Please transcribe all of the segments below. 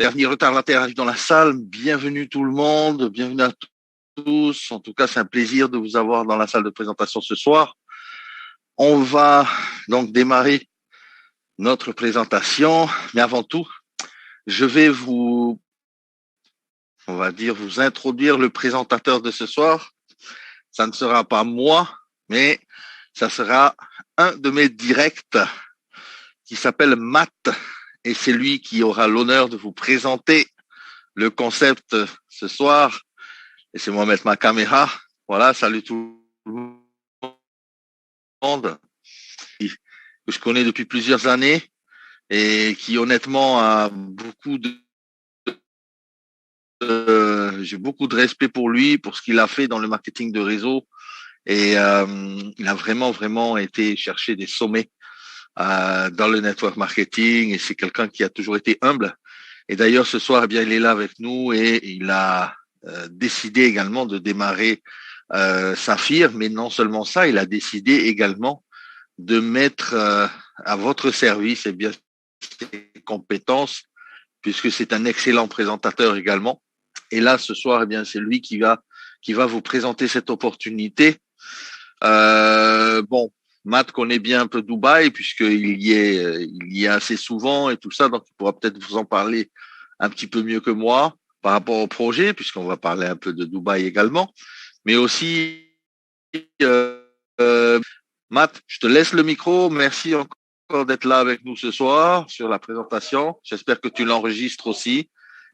Dernier retardataire arrive dans la salle. Bienvenue tout le monde, bienvenue à tous. En tout cas, c'est un plaisir de vous avoir dans la salle de présentation ce soir. On va donc démarrer notre présentation, mais avant tout, je vais vous introduire le présentateur de ce soir. Ça ne sera pas moi, mais ça sera un de mes directs qui s'appelle Matt. Et c'est lui qui aura l'honneur de vous présenter le concept ce soir. Laissez-moi mettre ma caméra. Voilà, salut tout le monde. Que je connais depuis plusieurs années et qui honnêtement a j'ai beaucoup de respect pour lui, pour ce qu'il a fait dans le marketing de réseau. Et il a vraiment été chercher des sommets dans le network marketing, et c'est quelqu'un qui a toujours été humble. Et d'ailleurs, ce soir, eh bien, il est là avec nous et il a décidé également de démarrer sa firme. Mais non seulement ça, il a décidé également de mettre à votre service eh bien, ses compétences, puisque c'est un excellent présentateur également. Et là, ce soir, eh bien, c'est lui qui va vous présenter cette opportunité. Bon, Matt connaît bien un peu Dubaï puisqu'il y est assez souvent et tout ça, donc il pourra peut-être vous en parler un petit peu mieux que moi par rapport au projet, puisqu'on va parler un peu de Dubaï également. Mais aussi, Matt, je te laisse le micro. Merci encore d'être là avec nous ce soir sur la présentation. J'espère que tu l'enregistres aussi.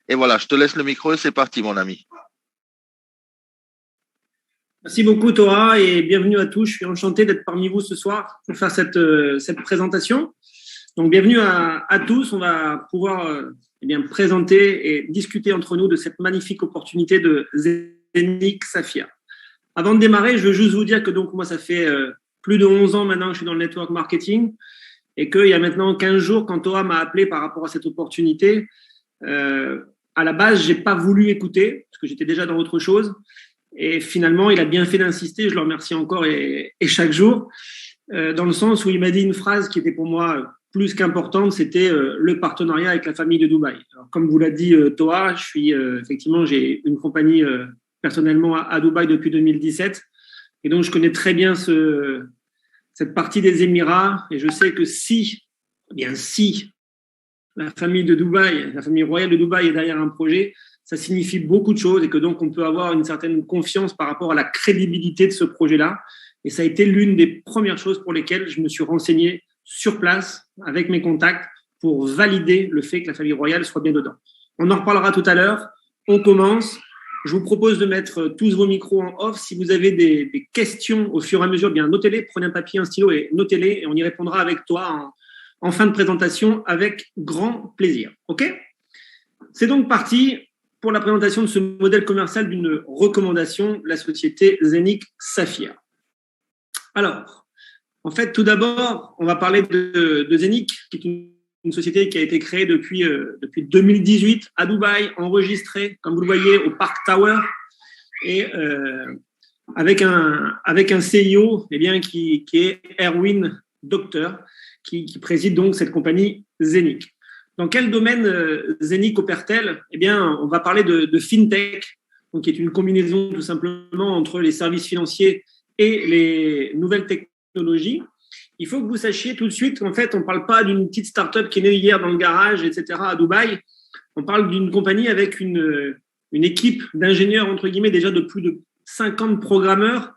Et voilà, je te laisse le micro et c'est parti, mon ami. Merci beaucoup, Torah, et bienvenue à tous. Je suis enchanté d'être parmi vous ce soir pour faire cette présentation. Donc, bienvenue à tous. On va pouvoir présenter et discuter entre nous de cette magnifique opportunité de Zenic Safia. Avant de démarrer, je veux juste vous dire que donc moi, ça fait plus de 11 ans maintenant que je suis dans le network marketing et qu'il y a maintenant 15 jours, quand Torah m'a appelé par rapport à cette opportunité, à la base, j'ai pas voulu écouter parce que j'étais déjà dans autre chose. Et finalement, il a bien fait d'insister, je le remercie encore et chaque jour, dans le sens où il m'a dit une phrase qui était pour moi plus qu'importante, c'était le partenariat avec la famille de Dubaï. Alors, comme vous l'a dit Toa, effectivement, j'ai une compagnie personnellement à Dubaï depuis 2017, et donc je connais très bien cette partie des Émirats, et je sais que si la famille de Dubaï, la famille royale de Dubaï est derrière un projet, ça signifie beaucoup de choses et que donc on peut avoir une certaine confiance par rapport à la crédibilité de ce projet-là. Et ça a été l'une des premières choses pour lesquelles je me suis renseigné sur place avec mes contacts pour valider le fait que la famille royale soit bien dedans. On en reparlera tout à l'heure. On commence. Je vous propose de mettre tous vos micros en off. Si vous avez des questions au fur et à mesure, bien notez-les, prenez un papier, un stylo et notez-les et on y répondra avec toi en fin de présentation avec grand plaisir. OK ? C'est donc parti pour la présentation de ce modèle commercial d'une recommandation, la société Zenic Safia. Alors, en fait, tout d'abord, on va parler de Zenic, qui est une société qui a été créée depuis 2018 à Dubaï, enregistrée, comme vous le voyez, au Park Tower, et avec un CIO eh bien, qui est Erwin Docter, qui préside donc cette compagnie Zenic. Dans quel domaine Zenic opère-t-elle ? Eh bien, on va parler de FinTech, donc qui est une combinaison tout simplement entre les services financiers et les nouvelles technologies. Il faut que vous sachiez tout de suite qu'en fait, on ne parle pas d'une petite start-up qui est née hier dans le garage, etc., à Dubaï. On parle d'une compagnie avec une équipe d'ingénieurs, entre guillemets, déjà de plus de 50 programmeurs.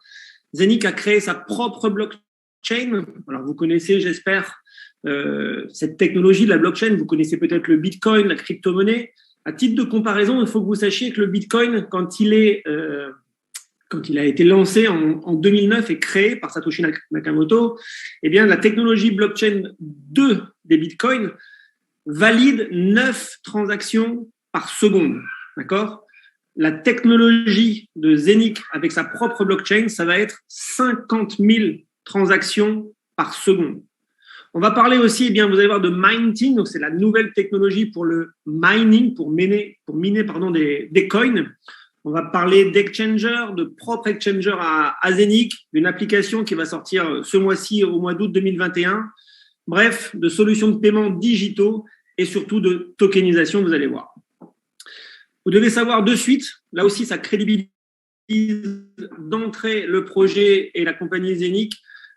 Zenic a créé sa propre blockchain. Alors, vous connaissez, j'espère, cette technologie de la blockchain, vous connaissez peut-être le Bitcoin, la crypto-monnaie. À titre de comparaison, il faut que vous sachiez que le Bitcoin, quand il a été lancé en 2009 et créé par Satoshi Nakamoto, eh bien, la technologie blockchain des Bitcoins valide 9 transactions par seconde. D'accord ? La technologie de Zenic avec sa propre blockchain, ça va être 50 000 transactions par seconde. On va parler aussi, eh bien, vous allez voir, de mining, donc c'est la nouvelle technologie pour le mining, pour miner des coins. On va parler d'exchanger, de propre exchanger à Zenic, d'une application qui va sortir ce mois-ci, au mois d'août 2021. Bref, de solutions de paiement digitaux et surtout de tokenisation, vous allez voir. Vous devez savoir de suite, là aussi, ça crédibilise d'entrée le projet et la compagnie Zenic.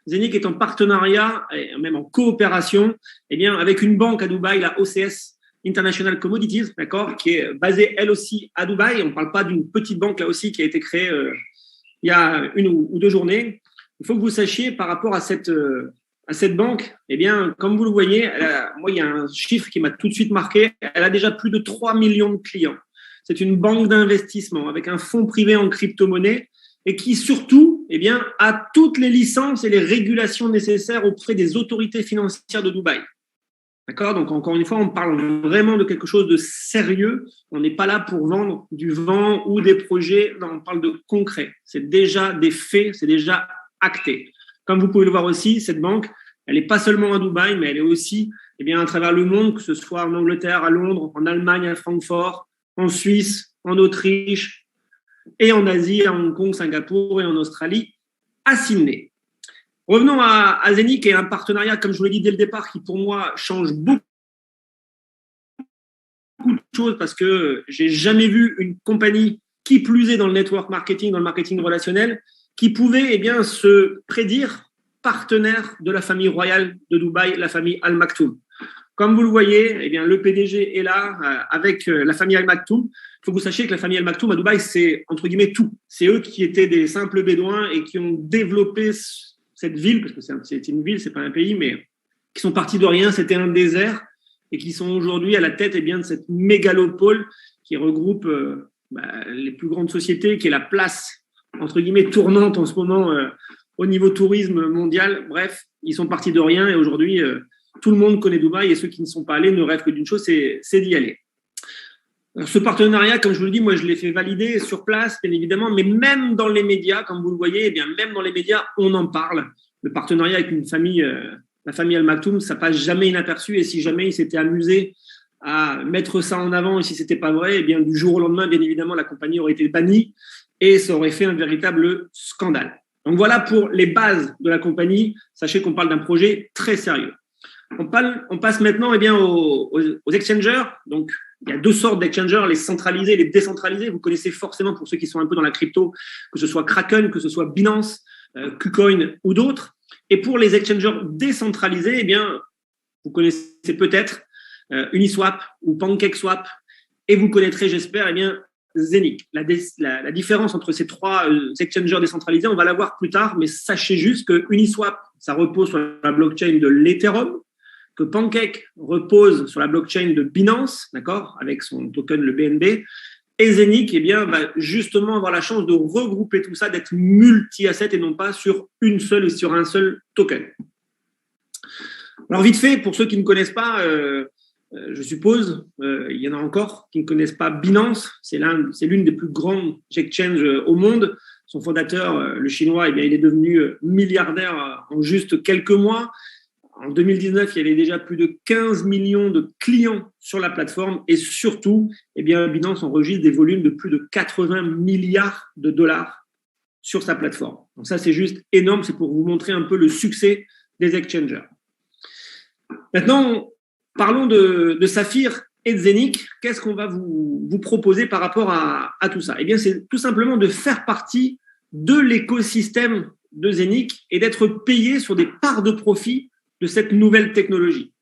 Zenic est en partenariat et même en coopération avec une banque à Dubaï, la OCS International Commodities, d'accord, qui est basée elle aussi à Dubaï. On ne parle pas d'une petite banque là aussi qui a été créée il y a 1 ou 2 journées. Il faut que vous sachiez par rapport à cette banque, comme vous le voyez, moi il y a un chiffre qui m'a tout de suite marqué. Elle a déjà plus de 3 millions de clients. C'est une banque d'investissement avec un fonds privé en crypto-monnaie et qui surtout a toutes les licences et les régulations nécessaires auprès des autorités financières de Dubaï. D'accord? Donc, encore une fois, on parle vraiment de quelque chose de sérieux. On n'est pas là pour vendre du vent ou des projets. Non, on parle de concret. C'est déjà des faits, c'est déjà acté. Comme vous pouvez le voir aussi, cette banque, elle n'est pas seulement à Dubaï, mais elle est aussi à travers le monde, que ce soit en Angleterre, à Londres, en Allemagne, à Francfort, en Suisse, en Autriche, et en Asie, à Hong Kong, Singapour et en Australie, à Sydney. Revenons à Zenic et un partenariat, comme je vous l'ai dit dès le départ, qui pour moi change beaucoup de choses parce que j'ai jamais vu une compagnie qui plus est dans le network marketing, dans le marketing relationnel, qui pouvait se prédire partenaire de la famille royale de Dubaï, la famille Al Maktoum. Comme vous le voyez, le PDG est là avec la famille Al Maktoum. Il faut que vous sachiez que la famille Al Maktoum à Dubaï, c'est entre guillemets tout. C'est eux qui étaient des simples bédouins et qui ont développé cette ville, parce que c'est une ville, c'est pas un pays, mais qui sont partis de rien, c'était un désert, et qui sont aujourd'hui à la tête de cette mégalopole qui regroupe les plus grandes sociétés, qui est la place, entre guillemets, tournante en ce moment au niveau tourisme mondial. Bref, ils sont partis de rien, et aujourd'hui, tout le monde connaît Dubaï, et ceux qui ne sont pas allés ne rêvent que d'une chose, c'est d'y aller. Alors, ce partenariat, comme je vous le dis, moi, je l'ai fait valider sur place, bien évidemment, mais même dans les médias, comme vous le voyez, même dans les médias, on en parle. Le partenariat avec une famille, la famille Al Maktoum, ça passe jamais inaperçu. Et si jamais ils s'étaient amusés à mettre ça en avant, et si c'était pas vrai, du jour au lendemain, bien évidemment, la compagnie aurait été bannie et ça aurait fait un véritable scandale. Donc voilà pour les bases de la compagnie. Sachez qu'on parle d'un projet très sérieux. On passe maintenant aux exchangers. Donc, il y a 2 sortes d'exchangers, les centralisés et les décentralisés. Vous connaissez forcément, pour ceux qui sont un peu dans la crypto, que ce soit Kraken, que ce soit Binance, KuCoin ou d'autres. Et pour les exchangers décentralisés, vous connaissez peut-être Uniswap ou PancakeSwap, et vous connaîtrez, j'espère, Zenic. La différence entre ces 3 exchangers décentralisés, on va la voir plus tard, mais sachez juste que Uniswap, ça repose sur la blockchain de l'Ethereum, que Pancake repose sur la blockchain de Binance, d'accord, avec son token, le BNB, et Zenic, va justement avoir la chance de regrouper tout ça, d'être multi-asset et non pas sur une seule et sur un seul token. Alors, vite fait, pour ceux qui ne connaissent pas, je suppose, il y en a encore qui ne connaissent pas Binance, c'est l'une des plus grandes exchanges au monde. Son fondateur, le chinois, il est devenu milliardaire en juste quelques mois. En 2019, il y avait déjà plus de 15 millions de clients sur la plateforme et surtout, Binance enregistre des volumes de plus de 80 milliards de dollars sur sa plateforme. Donc ça, c'est juste énorme. C'est pour vous montrer un peu le succès des exchangers. Maintenant, parlons de Saphir et de Zenic. Qu'est-ce qu'on va vous proposer par rapport à tout ça? C'est tout simplement de faire partie de l'écosystème de Zenic et d'être payé sur des parts de profit de cette nouvelle technologie.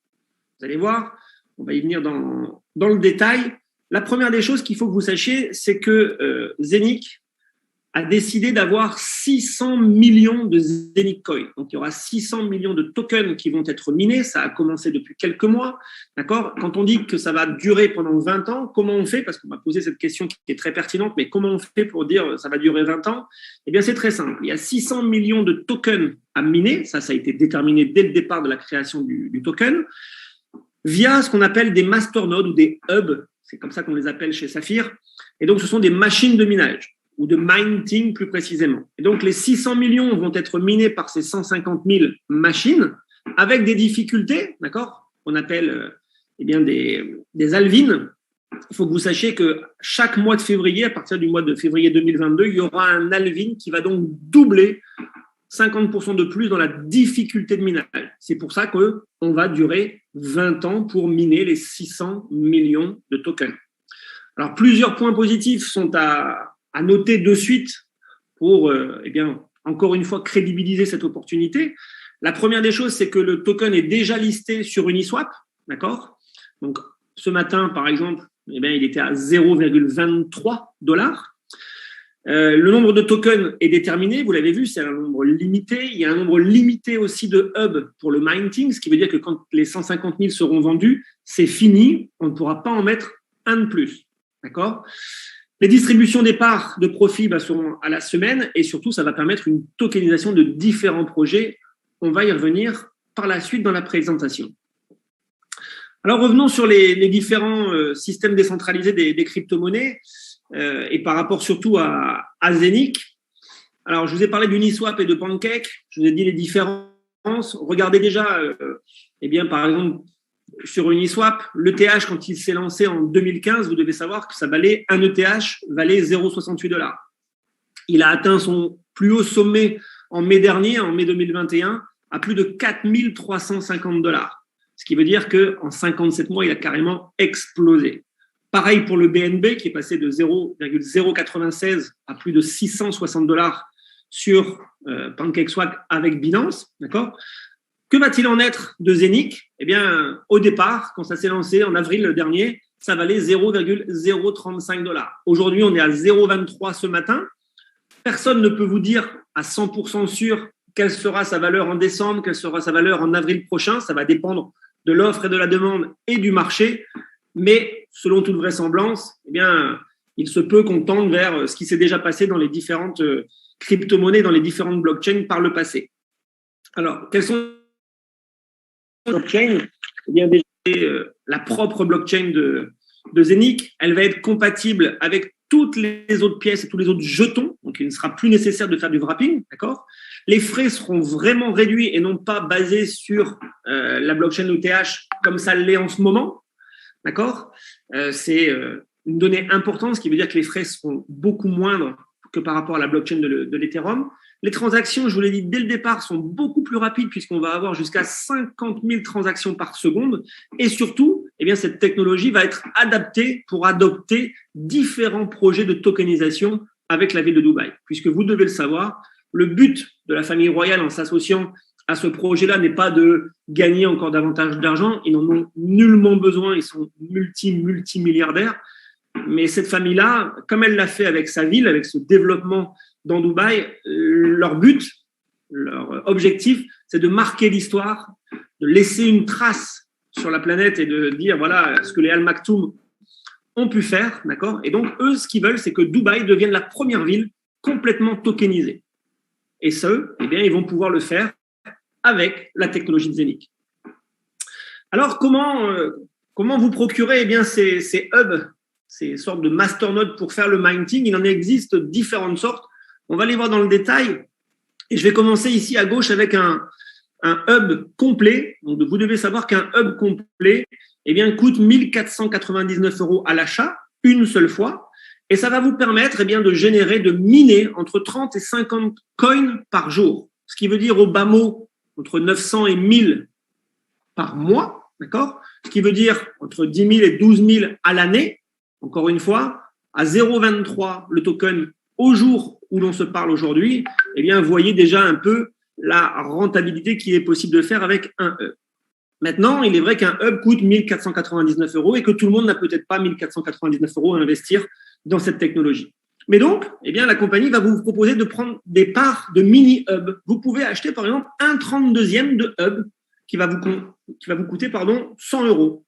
Vous allez voir, on va y venir dans le détail. La première des choses qu'il faut que vous sachiez, c'est que Zenic a décidé d'avoir 600 millions de Zenic Coin. Donc, il y aura 600 millions de tokens qui vont être minés. Ça a commencé depuis quelques mois. D'accord? Quand on dit que ça va durer pendant 20 ans, comment on fait? Parce qu'on m'a posé cette question qui est très pertinente, mais comment on fait pour dire ça va durer 20 ans? C'est très simple. Il y a 600 millions de tokens à miner. Ça a été déterminé dès le départ de la création du token via ce qu'on appelle des masternodes ou des hubs. C'est comme ça qu'on les appelle chez Saphir. Et donc, ce sont des machines de minage, ou de mining plus précisément. Et donc, les 600 millions vont être minés par ces 150 000 machines avec des difficultés, d'accord, qu'on appelle des halvings. Il faut que vous sachiez que chaque mois de février, à partir du mois de février 2022, il y aura un halving qui va donc doubler 50% de plus dans la difficulté de minage. C'est pour ça qu'on va durer 20 ans pour miner les 600 millions de tokens. Alors, plusieurs points positifs sont à noter de suite pour, encore une fois, crédibiliser cette opportunité. La première des choses, c'est que le token est déjà listé sur Uniswap, d'accord? Donc, ce matin, par exemple, il était à 0,23 $. Le nombre de tokens est déterminé, vous l'avez vu, c'est un nombre limité. Il y a un nombre limité aussi de hubs pour le minting, ce qui veut dire que quand les 150 000 seront vendus, c'est fini, on ne pourra pas en mettre un de plus. D'accord? Les distributions des parts de profit seront à la semaine et surtout, ça va permettre une tokenisation de différents projets. On va y revenir par la suite dans la présentation. Alors, revenons sur les différents systèmes décentralisés des crypto-monnaies et par rapport surtout à Zeniq. Alors, je vous ai parlé d'Uniswap et de Pancake. Je vous ai dit les différences. Regardez déjà, par exemple, sur Uniswap, l'ETH, quand il s'est lancé en 2015, vous devez savoir que ça valait, un ETH valait 0,68 $. Il a atteint son plus haut sommet en mai dernier, en mai 2021, à plus de 4 350 $. Ce qui veut dire qu'en 57 mois, il a carrément explosé. Pareil pour le BNB, qui est passé de 0,096 à plus de 660 $ sur PancakeSwap avec Binance, d'accord? Que va-t-il en être de Zeniq? Au départ, quand ça s'est lancé en avril dernier, ça valait 0,035 $. Aujourd'hui, on est à 0,23 ce matin. Personne ne peut vous dire à 100% sûr quelle sera sa valeur en décembre, quelle sera sa valeur en avril prochain. Ça va dépendre de l'offre et de la demande et du marché. Mais selon toute vraisemblance, il se peut qu'on tende vers ce qui s'est déjà passé dans les différentes crypto-monnaies, dans les différentes blockchains par le passé. Alors, quelles sont blockchain, la propre blockchain de Zeniq, elle va être compatible avec toutes les autres pièces et tous les autres jetons, donc il ne sera plus nécessaire de faire du wrapping, d'accord? Les frais seront vraiment réduits et non pas basés sur la blockchain ETH comme ça l'est en ce moment, d'accord? C'est une donnée importante, ce qui veut dire que les frais seront beaucoup moindres que par rapport à la blockchain de l'Ethereum. Les transactions, je vous l'ai dit dès le départ, sont beaucoup plus rapides puisqu'on va avoir jusqu'à 50 000 transactions par seconde. Et surtout, cette technologie va être adaptée pour adopter différents projets de tokenisation avec la ville de Dubaï. Puisque vous devez le savoir, le but de la famille royale en s'associant à ce projet-là n'est pas de gagner encore davantage d'argent. Ils n'en ont nullement besoin. Ils sont multimilliardaires. Mais cette famille-là, comme elle l'a fait avec sa ville, avec ce développement dans Dubaï, leur but, leur objectif, c'est de marquer l'histoire, de laisser une trace sur la planète et de dire voilà ce que les Al Maktoum ont pu faire, d'accord? Et donc eux, ce qu'ils veulent, c'est que Dubaï devienne la première ville complètement tokenisée. Et ça, ils vont pouvoir le faire avec la technologie de Zeniq. Alors comment vous procurer ces hubs, ces sortes de masternodes pour faire le minting? Il en existe différentes sortes. On va les voir dans le détail. Et je vais commencer ici à gauche avec un hub complet. Donc, vous devez savoir qu'un hub complet coûte 1 499 € à l'achat, une seule fois. Et ça va vous permettre de miner entre 30 et 50 coins par jour. Ce qui veut dire au bas mot entre 900 et 1000 par mois. D'accord? Ce qui veut dire entre 10 000 et 12 000 à l'année. Encore une fois, à 0,23 le token au jour où l'on se parle aujourd'hui, vous voyez déjà un peu la rentabilité qu'il est possible de faire avec un hub. Maintenant, il est vrai qu'un hub coûte 1 499 € et que tout le monde n'a peut-être pas 1 499 € à investir dans cette technologie. Mais donc, la compagnie va vous proposer de prendre des parts de mini-hub. Vous pouvez acheter, par exemple, un 32e de hub qui va vous coûter 100 €.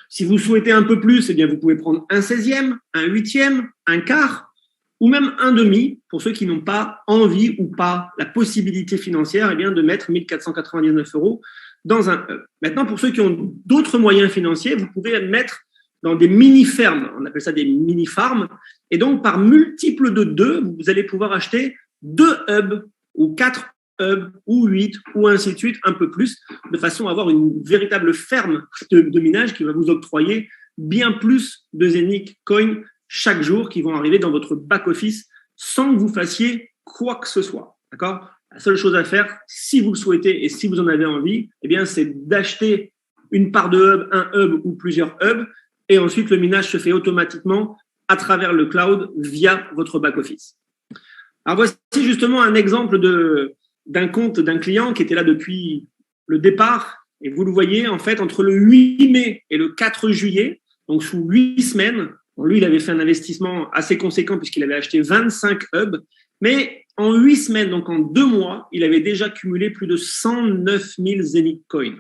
Si vous souhaitez un peu plus, vous pouvez prendre un 16e, un 8e, un quart, ou même un demi, pour ceux qui n'ont pas envie ou pas la possibilité financière de mettre 1 499 € dans un hub. Maintenant, pour ceux qui ont d'autres moyens financiers, vous pouvez mettre dans des mini-fermes, on appelle ça des mini-farms, et donc par multiple de 2, vous allez pouvoir acheter 2 hubs ou 4 hubs ou 8 ou ainsi de suite, un peu plus, de façon à avoir une véritable ferme de minage qui va vous octroyer bien plus de Zeniq Coin chaque jour qui vont arriver dans votre back-office sans que vous fassiez quoi que ce soit. D'accord? La seule chose à faire, si vous le souhaitez et si vous en avez envie, c'est d'acheter une part de hub, un hub ou plusieurs hubs et ensuite le minage se fait automatiquement à travers le cloud via votre back-office. Alors voici justement un exemple d'un compte d'un client qui était là depuis le départ, et vous le voyez en fait entre le 8 mai et le 4 juillet, donc sous 8 semaines. Bon, lui, il avait fait un investissement assez conséquent puisqu'il avait acheté 25 hubs, mais en 8 semaines, donc en 2 mois, il avait déjà cumulé plus de 109 000 Zeniq Coins,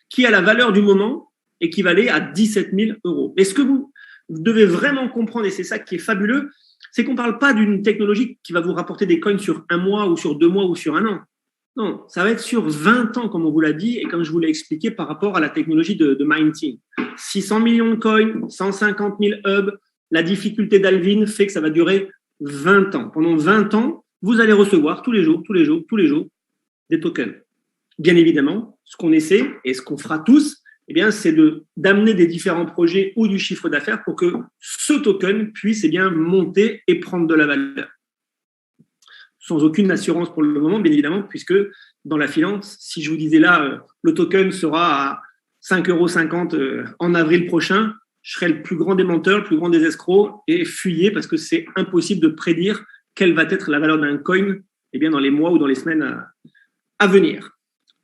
qui à la valeur du moment équivalait à 17 000 euros. Mais ce que vous devez vraiment comprendre, et c'est ça qui est fabuleux, c'est qu'on ne parle pas d'une technologie qui va vous rapporter des coins sur 1 mois ou sur 2 mois ou sur 1 an. Non, ça va être sur 20 ans, comme on vous l'a dit, et comme je vous l'ai expliqué par rapport à la technologie de Minting. 600 millions de coins, 150 000 hubs. La difficulté d'Alvin fait que ça va durer 20 ans. Pendant 20 ans, vous allez recevoir tous les jours des tokens. Bien évidemment, ce qu'on essaie et ce qu'on fera tous, eh bien, c'est d'amener des différents projets ou du chiffre d'affaires pour que ce token puisse monter et prendre de la valeur. Sans aucune assurance pour le moment, bien évidemment, puisque dans la finance, si je vous disais là, le token sera à 5,50 € en avril prochain, je serais le plus grand des menteurs, le plus grand des escrocs et fuyez parce que c'est impossible de prédire quelle va être la valeur d'un coin dans les mois ou dans les semaines à venir.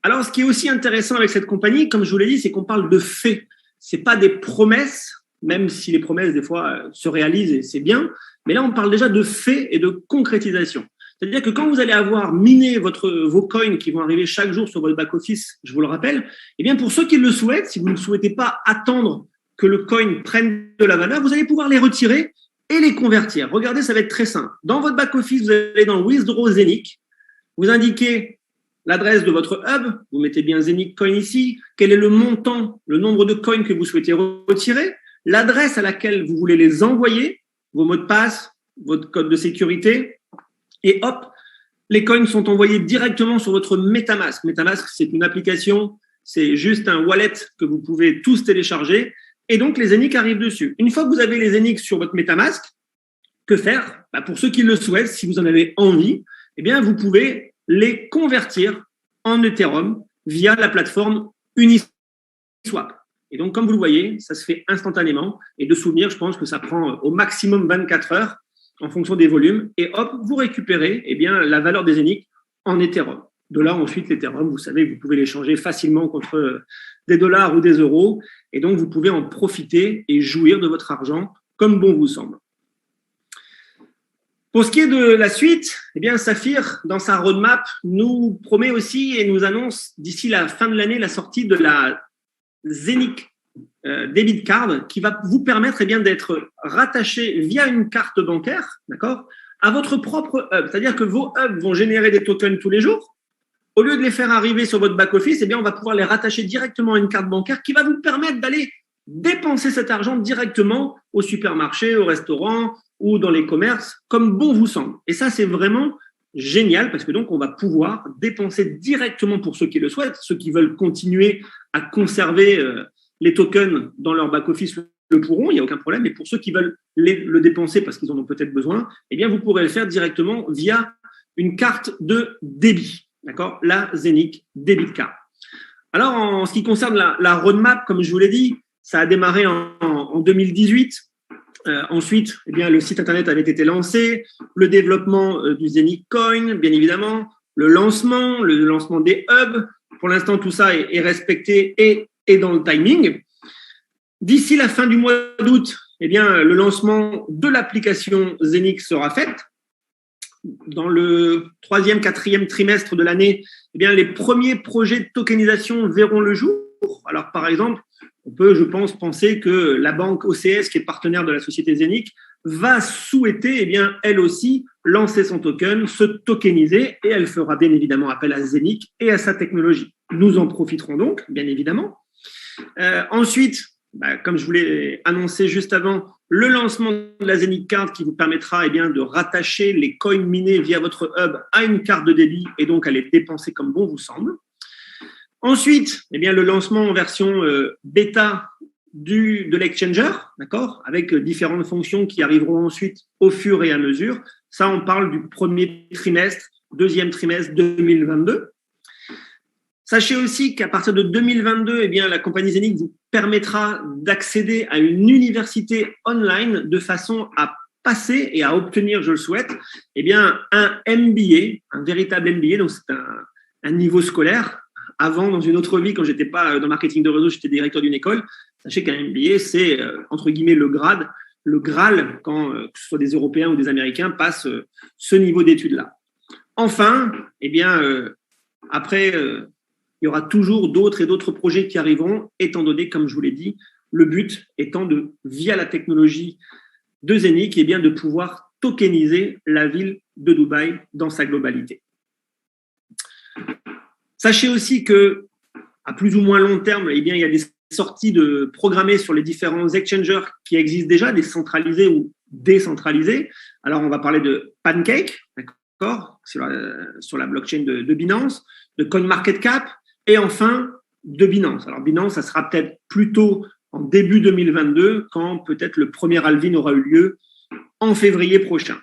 Alors, ce qui est aussi intéressant avec cette compagnie, comme je vous l'ai dit, c'est qu'on parle de faits. Ce n'est pas des promesses, même si les promesses, des fois, se réalisent et c'est bien. Mais là, on parle déjà de faits et de concrétisation. C'est-à-dire que quand vous allez avoir miné vos coins qui vont arriver chaque jour sur votre back-office, je vous le rappelle, pour ceux qui le souhaitent, si vous ne souhaitez pas attendre que le coin prenne de la valeur, vous allez pouvoir les retirer et les convertir. Regardez, ça va être très simple. Dans votre back-office, vous allez dans Withdraw Zeniq, vous indiquez l'adresse de votre hub, vous mettez bien Zeniq Coin ici, quel est le montant, le nombre de coins que vous souhaitez retirer, l'adresse à laquelle vous voulez les envoyer, vos mots de passe, votre code de sécurité, et hop, les coins sont envoyés directement sur votre MetaMask. MetaMask, c'est une application, c'est juste un wallet que vous pouvez tous télécharger, et donc les Zeniq arrivent dessus. Une fois que vous avez les Zeniq sur votre MetaMask, que faire ? Pour ceux qui le souhaitent, si vous en avez envie, vous pouvez les convertir en Ethereum via la plateforme Uniswap. Et donc, comme vous le voyez, ça se fait instantanément. Et de souvenir, je pense que ça prend au maximum 24 heures en fonction des volumes. Et hop, vous récupérez la valeur des Zeniq en Ethereum. De là, ensuite, l'Ethereum, vous savez, vous pouvez l'échanger facilement contre des dollars ou des euros. Et donc, vous pouvez en profiter et jouir de votre argent comme bon vous semble. Pour ce qui est de la suite, Saphir, dans sa roadmap, nous promet aussi et nous annonce d'ici la fin de l'année la sortie de la Zeniq Debit Card qui va vous permettre d'être rattaché via une carte bancaire, d'accord, à votre propre hub. C'est-à-dire que vos hubs vont générer des tokens tous les jours. Au lieu de les faire arriver sur votre back-office, on va pouvoir les rattacher directement à une carte bancaire qui va vous permettre d'aller dépenser cet argent directement au supermarché, au restaurant ou dans les commerces, comme bon vous semble. Et ça, c'est vraiment génial parce que donc, on va pouvoir dépenser directement pour ceux qui le souhaitent, ceux qui veulent continuer à conserver les tokens dans leur back-office le pourront, il n'y a aucun problème. Mais pour ceux qui veulent le dépenser parce qu'ils en ont peut-être besoin, vous pourrez le faire directement via une carte de débit, d'accord, la Zeniq Debit Card. Alors, en ce qui concerne la roadmap, comme je vous l'ai dit, ça a démarré en 2018. Ensuite, le site internet avait été lancé, le développement du Zeniq Coin, bien évidemment, le lancement des hubs. Pour l'instant, tout ça est respecté et dans le timing. D'ici la fin du mois d'août, le lancement de l'application Zeniq sera fait. Dans le 3e, 4e trimestre de l'année, les premiers projets de tokenisation verront le jour. Alors, par exemple, on peut, je pense, penser que la banque OCS, qui est partenaire de la société Zeniq, va souhaiter, elle aussi, lancer son token, se tokeniser, et elle fera bien évidemment appel à Zeniq et à sa technologie. Nous en profiterons donc, bien évidemment. Ensuite, comme je vous l'ai annoncé juste avant, le lancement de la Zeniq Card qui vous permettra de rattacher les coins minés via votre hub à une carte de débit et donc à les dépenser comme bon vous semble. Ensuite, le lancement en version bêta de l'exchanger, d'accord, avec différentes fonctions qui arriveront ensuite au fur et à mesure. Ça, on parle du premier trimestre, 2e trimestre 2022. Sachez aussi qu'à partir de 2022, eh bien, la compagnie Zenic vous permettra d'accéder à une université online de façon à passer et à obtenir, je le souhaite, eh bien, un MBA, un véritable MBA. Donc, c'est un niveau scolaire. Avant, dans une autre vie, quand j'étais pas dans le marketing de réseau, j'étais directeur d'une école. Sachez qu'un MBA, c'est, entre guillemets, le Graal, quand que ce soit des Européens ou des Américains passent ce niveau d'études-là. Enfin, eh bien, après, il y aura toujours d'autres et d'autres projets qui arriveront, étant donné, comme je vous l'ai dit, le but étant de, via la technologie de Zenic, eh bien, de pouvoir tokeniser la ville de Dubaï dans sa globalité. Sachez aussi que, à plus ou moins long terme, eh bien, il y a des sorties de programmées sur les différents exchangers qui existent déjà, des centralisés ou décentralisés. Alors, on va parler de Pancake, d'accord, sur la blockchain de Binance, de CoinMarketCap et enfin de Binance. Alors, Binance, ça sera peut-être plutôt en début 2022, quand peut-être le premier halving aura eu lieu en février prochain.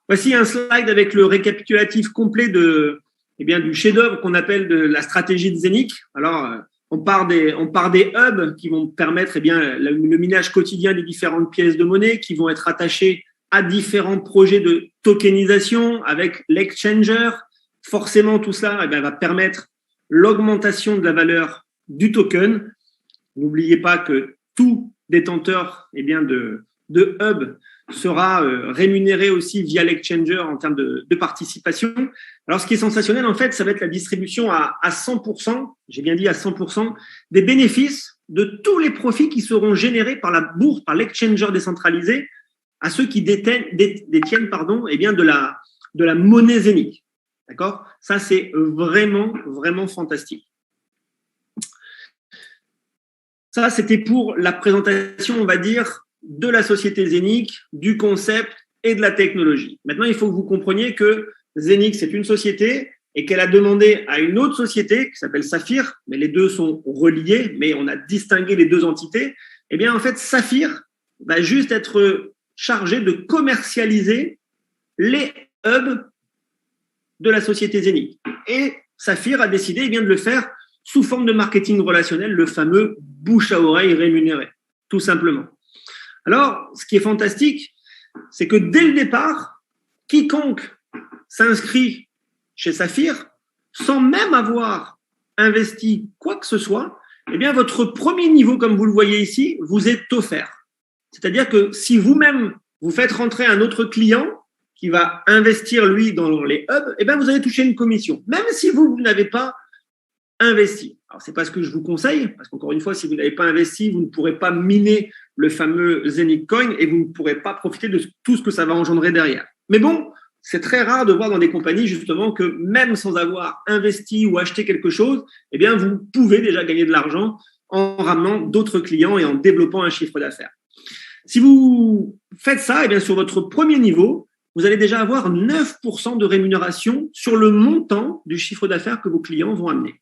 Voici un slide avec le récapitulatif complet du chef-d'œuvre qu'on appelle de la stratégie de Zenic. Alors, on part des hubs qui vont permettre le minage quotidien des différentes pièces de monnaie qui vont être attachées à différents projets de tokenisation avec l'exchanger. Forcément, tout ça va permettre l'augmentation de la valeur du token. N'oubliez pas que tout détenteur de hub sera rémunéré aussi via l'exchanger en termes de participation. Alors, ce qui est sensationnel, en fait, ça va être la distribution à 100%, j'ai bien dit à 100%, des bénéfices de tous les profits qui seront générés par la bourse, par l'exchanger décentralisé, à ceux qui détiennent de la monnaie Zenic. D'accord ? Ça, c'est vraiment, vraiment fantastique. Ça, c'était pour la présentation, on va dire, de la société Zenic, du concept et de la technologie. Maintenant, il faut que vous compreniez que Zenic, c'est une société et qu'elle a demandé à une autre société qui s'appelle Saphir, mais les deux sont reliés, mais on a distingué les deux entités. Eh bien, en fait, Saphir va juste être chargé de commercialiser les hubs de la société Zenic. Et Saphir a décidé de le faire sous forme de marketing relationnel, le fameux bouche à oreille rémunéré, tout simplement. Alors, ce qui est fantastique, c'est que dès le départ, quiconque s'inscrit chez Saphir, sans même avoir investi quoi que ce soit, eh bien, votre premier niveau, comme vous le voyez ici, vous est offert. C'est-à-dire que si vous-même, vous faites rentrer un autre client qui va investir, lui, dans les hubs, eh bien, vous allez toucher une commission, même si vous n'avez pas investi. Alors, c'est pas ce que je vous conseille, parce qu'encore une fois, si vous n'avez pas investi, vous ne pourrez pas miner le fameux Zenic Coin et vous ne pourrez pas profiter de tout ce que ça va engendrer derrière. Mais bon, c'est très rare de voir dans des compagnies, justement, que même sans avoir investi ou acheté quelque chose, eh bien, vous pouvez déjà gagner de l'argent en ramenant d'autres clients et en développant un chiffre d'affaires. Si vous faites ça, eh bien, sur votre premier niveau, vous allez déjà avoir 9% de rémunération sur le montant du chiffre d'affaires que vos clients vont amener.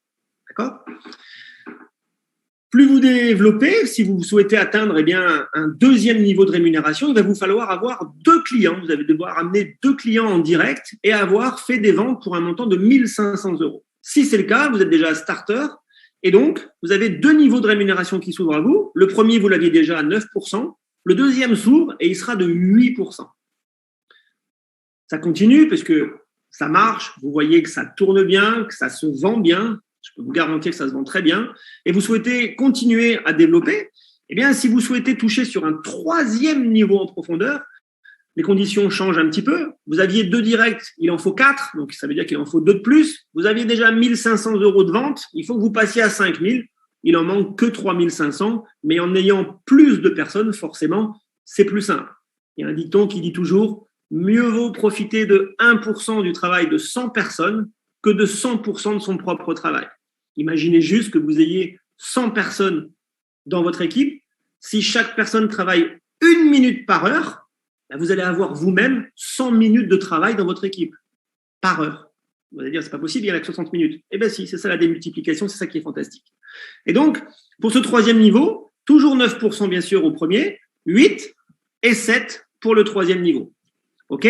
D'accord ? Plus vous développez, si vous souhaitez atteindre un deuxième niveau de rémunération, il va vous falloir avoir 2 clients. Vous allez devoir amener 2 clients en direct et avoir fait des ventes pour un montant de 1 500 €. Si c'est le cas, vous êtes déjà starter et donc vous avez 2 niveaux de rémunération qui s'ouvrent à vous. Le premier, vous l'aviez déjà à 9%. Le deuxième s'ouvre et il sera de 8%. Ça continue parce que ça marche. Vous voyez que ça tourne bien, que ça se vend bien. Je peux vous garantir que ça se vend très bien. Et vous souhaitez continuer à développer, eh bien, si vous souhaitez toucher sur un 3e niveau en profondeur, les conditions changent un petit peu. Vous aviez 2 directs, il en faut 4, donc ça veut dire qu'il en faut 2 de plus. Vous aviez déjà 1 500 € de vente, il faut que vous passiez à 5 000. Il en manque que 3 500, mais en ayant plus de personnes, forcément, c'est plus simple. Il y a un dicton qui dit toujours « Mieux vaut profiter de 1% du travail de 100 personnes que de 100% de son propre travail. » Imaginez juste que vous ayez 100 personnes dans votre équipe. Si chaque personne travaille 1 minute par heure, vous allez avoir vous-même 100 minutes de travail dans votre équipe par heure. Vous allez dire, c'est pas possible, il y en a que 60 minutes. Eh bien si, c'est ça la démultiplication, c'est ça qui est fantastique. Et donc, pour ce 3e niveau, toujours 9% bien sûr au premier, 8 et 7 pour le 3e niveau. OK ?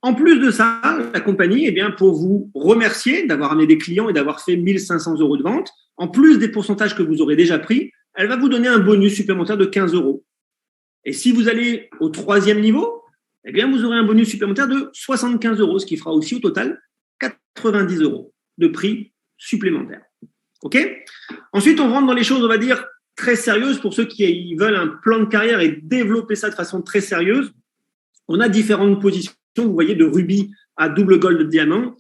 En plus de ça, la compagnie, pour vous remercier d'avoir amené des clients et d'avoir fait 1 500 € de vente, en plus des pourcentages que vous aurez déjà pris, elle va vous donner un bonus supplémentaire de 15 €. Et si vous allez au 3e niveau, vous aurez un bonus supplémentaire de 75 €, ce qui fera aussi au total 90 € de prix supplémentaire. OK ? Ensuite, on rentre dans les choses, on va dire, très sérieuses pour ceux qui veulent un plan de carrière et développer ça de façon très sérieuse. On a différentes positions, vous voyez, de rubis à double gold de diamant.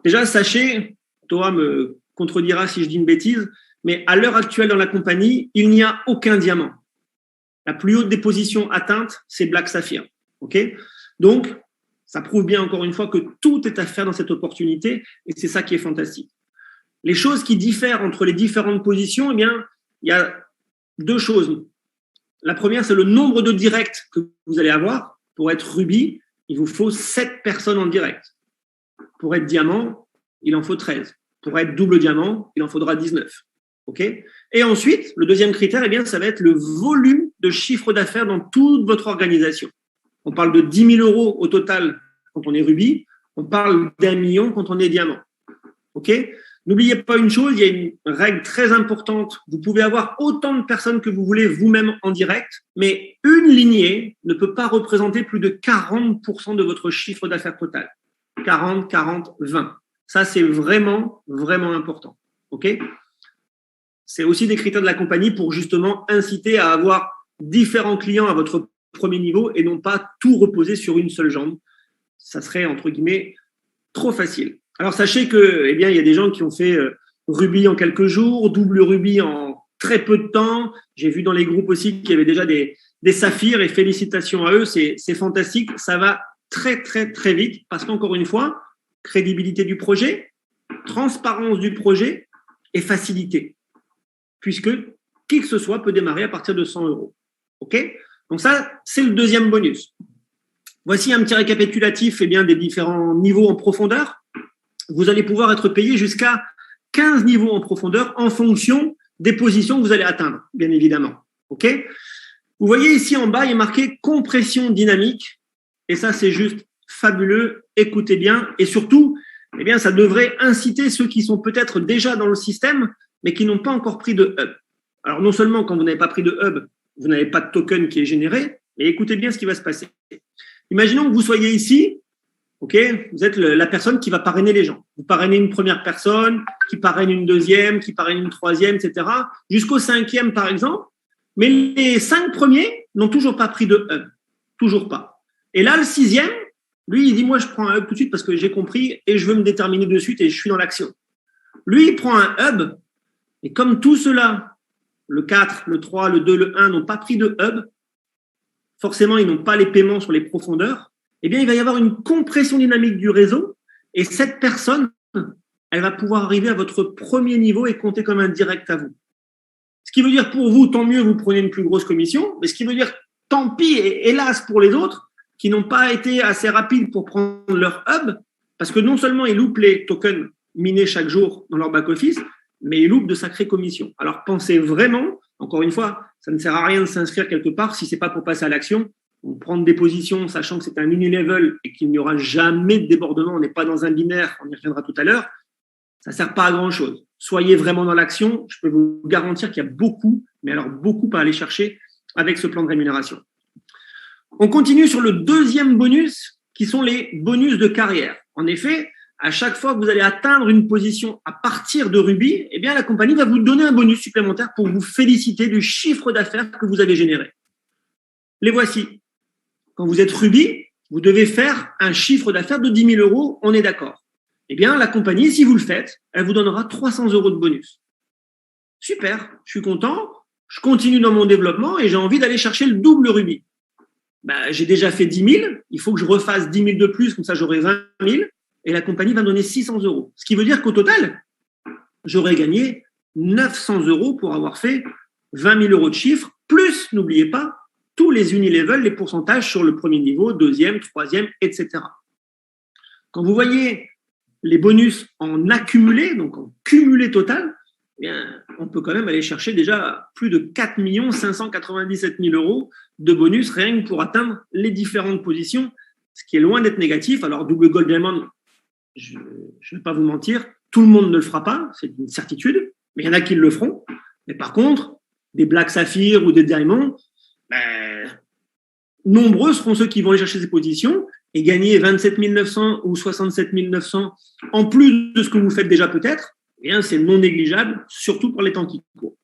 Déjà, sachez, Thomas me contredira si je dis une bêtise, mais à l'heure actuelle dans la compagnie, il n'y a aucun diamant. La plus haute des positions atteintes, c'est Black Saphir. OK ? Donc, ça prouve bien encore une fois que tout est à faire dans cette opportunité et c'est ça qui est fantastique. Les choses qui diffèrent entre les différentes positions, il y a 2 choses. La première, c'est le nombre de directs que vous allez avoir. Pour être rubis, il vous faut 7 personnes en direct. Pour être diamant, il en faut 13. Pour être double diamant, il en faudra 19. OK ? Et ensuite, le deuxième critère, ça va être le volume de chiffre d'affaires dans toute votre organisation. On parle de 10 000 € au total quand on est rubis. On parle d'1 million quand on est diamant. OK ? N'oubliez pas une chose, il y a une règle très importante. Vous pouvez avoir autant de personnes que vous voulez vous-même en direct, mais une lignée ne peut pas représenter plus de 40% de votre chiffre d'affaires total. 40, 40, 20. Ça, c'est vraiment, vraiment important. OK ? C'est aussi des critères de la compagnie pour justement inciter à avoir différents clients à votre premier niveau et non pas tout reposer sur une seule jambe. Ça serait, entre guillemets, trop facile. Alors, sachez que, il y a des gens qui ont fait rubis en quelques jours, double rubis en très peu de temps. J'ai vu dans les groupes aussi qu'il y avait déjà des saphirs et félicitations à eux. C'est fantastique. Ça va très, très, très vite parce qu'encore une fois, crédibilité du projet, transparence du projet et facilité. Puisque qui que ce soit peut démarrer à partir de 100 €. OK ? Donc ça, c'est le deuxième bonus. Voici un petit récapitulatif des différents niveaux en profondeur. Vous allez pouvoir être payé jusqu'à 15 niveaux en profondeur en fonction des positions que vous allez atteindre, bien évidemment. OK ? Vous voyez ici en bas, il est marqué compression dynamique. Et ça, c'est juste fabuleux. Écoutez bien. Et surtout, ça devrait inciter ceux qui sont peut-être déjà dans le système, mais qui n'ont pas encore pris de hub. Alors, non seulement quand vous n'avez pas pris de hub, vous n'avez pas de token qui est généré, mais écoutez bien ce qui va se passer. Imaginons que vous soyez ici, OK, vous êtes la personne qui va parrainer les gens. Vous parrainez une première personne, qui parraine une deuxième, qui parraine une troisième, etc., jusqu'au 5e, par exemple. Mais les 5 premiers n'ont toujours pas pris de hub. Toujours pas. Et là, le 6e, lui, il dit, moi, je prends un hub tout de suite parce que j'ai compris et je veux me déterminer de suite et je suis dans l'action. Lui, il prend un hub. Et comme tout cela, le 4, le 3, le 2, le 1 n'ont pas pris de hub, forcément, ils n'ont pas les paiements sur les profondeurs, il va y avoir une compression dynamique du réseau et cette personne, elle va pouvoir arriver à votre premier niveau et compter comme un direct à vous. Ce qui veut dire pour vous, tant mieux, vous prenez une plus grosse commission, mais ce qui veut dire tant pis et hélas pour les autres qui n'ont pas été assez rapides pour prendre leur hub, parce que non seulement ils loupent les tokens minés chaque jour dans leur back-office, mais ils loupent de sacrées commissions. Alors, pensez vraiment, encore une fois, ça ne sert à rien de s'inscrire quelque part si ce n'est pas pour passer à l'action. On prendre des positions, sachant que c'est un mini-level et qu'il n'y aura jamais de débordement, on n'est pas dans un binaire, on y reviendra tout à l'heure, ça ne sert pas à grand-chose. Soyez vraiment dans l'action, je peux vous garantir qu'il y a beaucoup, mais alors beaucoup à aller chercher avec ce plan de rémunération. On continue sur le deuxième bonus, qui sont les bonus de carrière. En effet, à chaque fois que vous allez atteindre une position à partir de rubis, la compagnie va vous donner un bonus supplémentaire pour vous féliciter du chiffre d'affaires que vous avez généré. Les voici. Quand vous êtes rubis, vous devez faire un chiffre d'affaires de 10 000 €, on est d'accord. La compagnie, si vous le faites, elle vous donnera 300 € de bonus. Super, je suis content, je continue dans mon développement et j'ai envie d'aller chercher le double rubis. J'ai déjà fait 10 000, il faut que je refasse 10 000 de plus, comme ça j'aurai 20 000. Et la compagnie va me donner 600 €. Ce qui veut dire qu'au total, j'aurais gagné 900 € pour avoir fait 20 000 € de chiffre, plus, n'oubliez pas, tous les unilevel, les pourcentages sur le premier niveau, deuxième, troisième, etc. Quand vous voyez les bonus en accumulé, donc en cumulé total, on peut quand même aller chercher déjà plus de 4 597 000 € de bonus rien que pour atteindre les différentes positions, ce qui est loin d'être négatif. Alors, double Gold Diamond, je ne vais pas vous mentir, tout le monde ne le fera pas, c'est une certitude, mais il y en a qui le feront. Mais par contre, des Black Saphir ou des Diamond, nombreux seront ceux qui vont aller chercher ces positions et gagner 27 900 ou 67 900 en plus de ce que vous faites déjà peut-être. Eh bien, c'est non négligeable, surtout pour les temps qui courent.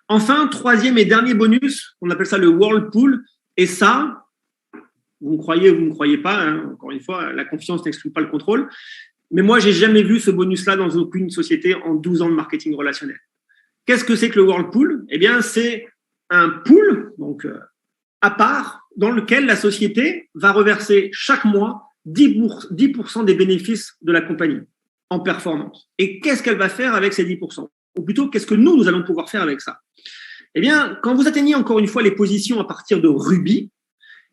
Enfin, troisième et dernier bonus, on appelle ça le Whirlpool. Et ça, vous me croyez ou vous ne me croyez pas, hein, encore une fois, la confiance n'exclut pas le contrôle. Mais moi, je n'ai jamais vu ce bonus-là dans aucune société en 12 ans de marketing relationnel. Qu'est-ce que c'est que le Whirlpool? Eh bien, c'est un pool, donc à part, dans lequel la société va reverser chaque mois 10% des bénéfices de la compagnie en performance. Et qu'est-ce qu'elle va faire avec ces 10%? Ou plutôt, qu'est-ce que nous allons pouvoir faire avec ça? Eh bien, quand vous atteignez encore une fois les positions à partir de rubis,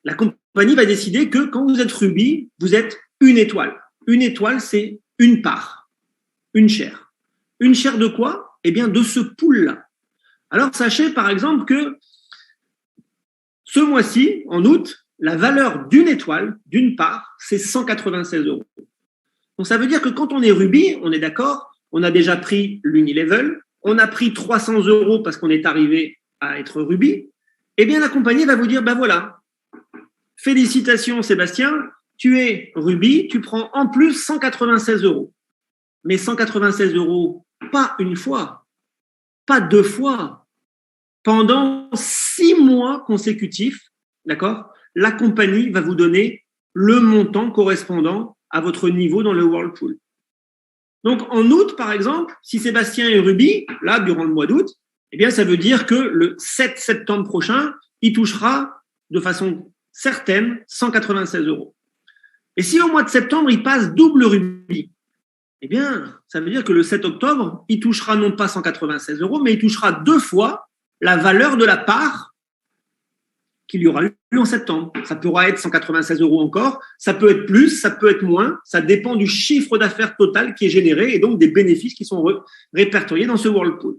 la compagnie va décider que quand vous êtes rubis, vous êtes une étoile. Une étoile, c'est une part, une chaire. Une chaire de quoi? Eh bien, de ce pool-là. Alors, sachez par exemple que ce mois-ci, en août, la valeur d'une étoile, d'une part, c'est 196 €. Donc, ça veut dire que quand on est rubis, on est d'accord, on a déjà pris l'Unilevel, on a pris 300 € parce qu'on est arrivé à être rubis, eh bien, la compagnie va vous dire, ben voilà, félicitations Sébastien, tu es rubis, tu prends en plus 196 €. Mais 196 €, pas une fois, pas deux fois, pendant 6 mois consécutifs, d'accord, la compagnie va vous donner le montant correspondant à votre niveau dans le Whirlpool. Donc, en août, par exemple, si Sébastien est rubis, là, durant le mois d'août, eh bien, ça veut dire que le 7 septembre prochain, il touchera de façon certaine 196 €. Et si au mois de septembre, il passe double rubis, eh bien, ça veut dire que le 7 octobre, il touchera non pas 196 €, mais il touchera 2 fois la valeur de la part qu'il y aura eu en septembre. Ça pourra être 196 € encore, ça peut être plus, ça peut être moins, ça dépend du chiffre d'affaires total qui est généré et donc des bénéfices qui sont répertoriés dans ce Whirlpool.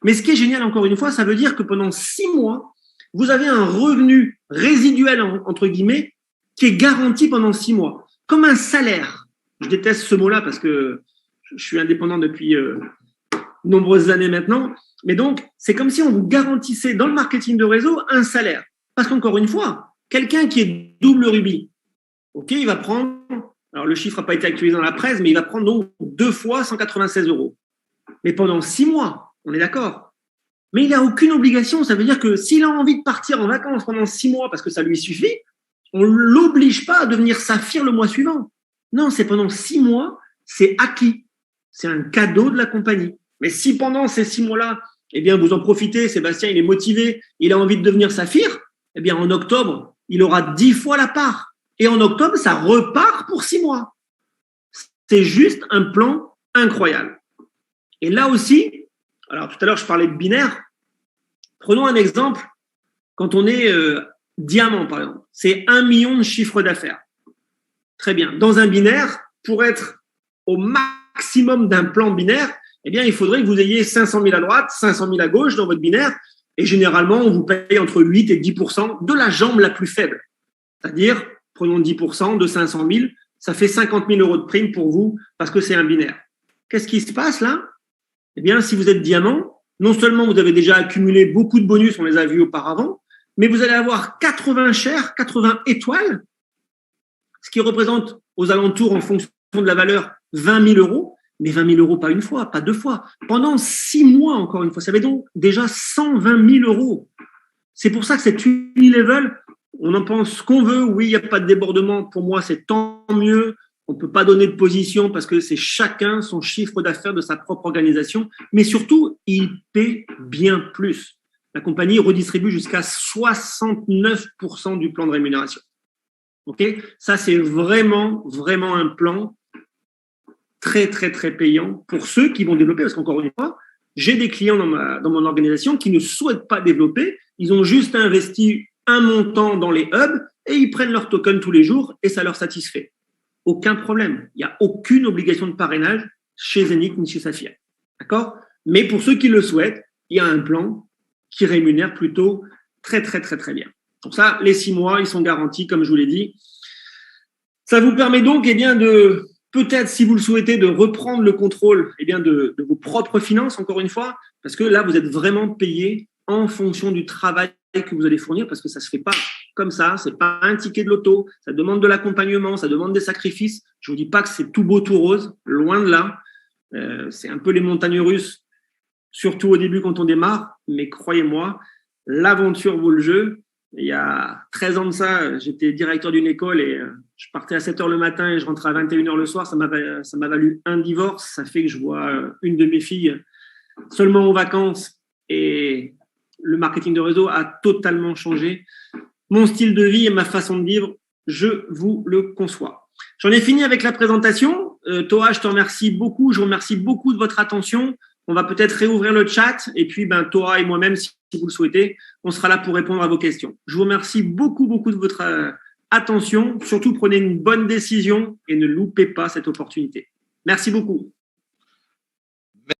Mais ce qui est génial, encore une fois, ça veut dire que pendant 6 mois, vous avez un revenu résiduel, entre guillemets, qui est garanti pendant 6 mois, comme un salaire. Je déteste ce mot-là parce que je suis indépendant depuis nombreuses années maintenant. Mais donc, c'est comme si on vous garantissait dans le marketing de réseau un salaire. Parce qu'encore une fois, quelqu'un qui est double rubis, ok, il va prendre, alors le chiffre n'a pas été actualisé dans la presse, mais il va prendre donc 2 fois 196 €. Mais pendant 6 mois, on est d'accord. Mais il n'a aucune obligation. Ça veut dire que s'il a envie de partir en vacances pendant 6 mois parce que ça lui suffit, on ne l'oblige pas à devenir saphir le mois suivant. Non, c'est pendant 6 mois, c'est acquis. C'est un cadeau de la compagnie. Mais si pendant ces 6 mois-là, eh bien, vous en profitez, Sébastien, il est motivé, il a envie de devenir saphir, eh bien, en octobre, il aura 10 fois la part. Et en octobre, ça repart pour 6 mois. C'est juste un plan incroyable. Et là aussi, alors tout à l'heure, je parlais de binaire. Prenons un exemple. Quand on est diamant, par exemple, c'est 1 million de chiffre d'affaires. Très bien. Dans un binaire, pour être au maximum d'un plan binaire, eh bien, il faudrait que vous ayez 500 000 à droite, 500 000 à gauche dans votre binaire. Et généralement, on vous paye entre 8 et 10% de la jambe la plus faible. C'est-à-dire, prenons 10% de 500 000, ça fait 50 000 € de prime pour vous parce que c'est un binaire. Qu'est-ce qui se passe là? Eh bien, si vous êtes diamant, non seulement vous avez déjà accumulé beaucoup de bonus, on les a vus auparavant, mais vous allez avoir 80 chaires, 80 étoiles, ce qui représente aux alentours, en fonction de la valeur, 20 000 €. Mais 20 000 € pas une fois, pas deux fois. Pendant 6 mois, encore une fois. Ça fait donc déjà 120 000 €. C'est pour ça que cette Unilevel, on en pense ce qu'on veut. Oui, il n'y a pas de débordement. Pour moi, c'est tant mieux. On ne peut pas donner de position parce que c'est chacun son chiffre d'affaires de sa propre organisation. Mais surtout, il paie bien plus. La compagnie redistribue jusqu'à 69% du plan de rémunération. Ok, ça, c'est vraiment, vraiment un plan très, très, très payant pour ceux qui vont développer. Parce qu'encore une fois, j'ai des clients dans mon organisation qui ne souhaitent pas développer. Ils ont juste investi un montant dans les hubs et ils prennent leur token tous les jours et ça leur satisfait. Aucun problème. Il n'y a aucune obligation de parrainage chez Zenith ni chez Saphir. D'accord? Mais pour ceux qui le souhaitent, il y a un plan qui rémunère plutôt très, très, très, très bien. Pour ça, les 6 mois, ils sont garantis, comme je vous l'ai dit. Ça vous permet donc de peut-être, si vous le souhaitez, de reprendre le contrôle de vos propres finances, encore une fois, parce que là, vous êtes vraiment payé en fonction du travail que vous allez fournir, parce que ça ne se fait pas comme ça, ce n'est pas un ticket de loto, ça demande de l'accompagnement, ça demande des sacrifices. Je ne vous dis pas que c'est tout beau, tout rose, loin de là. C'est un peu les montagnes russes, surtout au début quand on démarre, mais croyez-moi, l'aventure vaut le jeu. Il y a 13 ans de ça, j'étais directeur d'une école et je partais à 7h le matin et je rentrais à 21h le soir. Ça m'a valu un divorce. Ça fait que je vois une de mes filles seulement en vacances et le marketing de réseau a totalement changé. Mon style de vie et ma façon de vivre, je vous le conçois. J'en ai fini avec la présentation. Toa, je te remercie beaucoup. Je vous remercie beaucoup de votre attention. On va peut-être réouvrir le chat et puis Toa et moi-même, si vous le souhaitez, on sera là pour répondre à vos questions. Je vous remercie beaucoup de votre attention. Surtout, prenez une bonne décision et ne loupez pas cette opportunité. Merci beaucoup.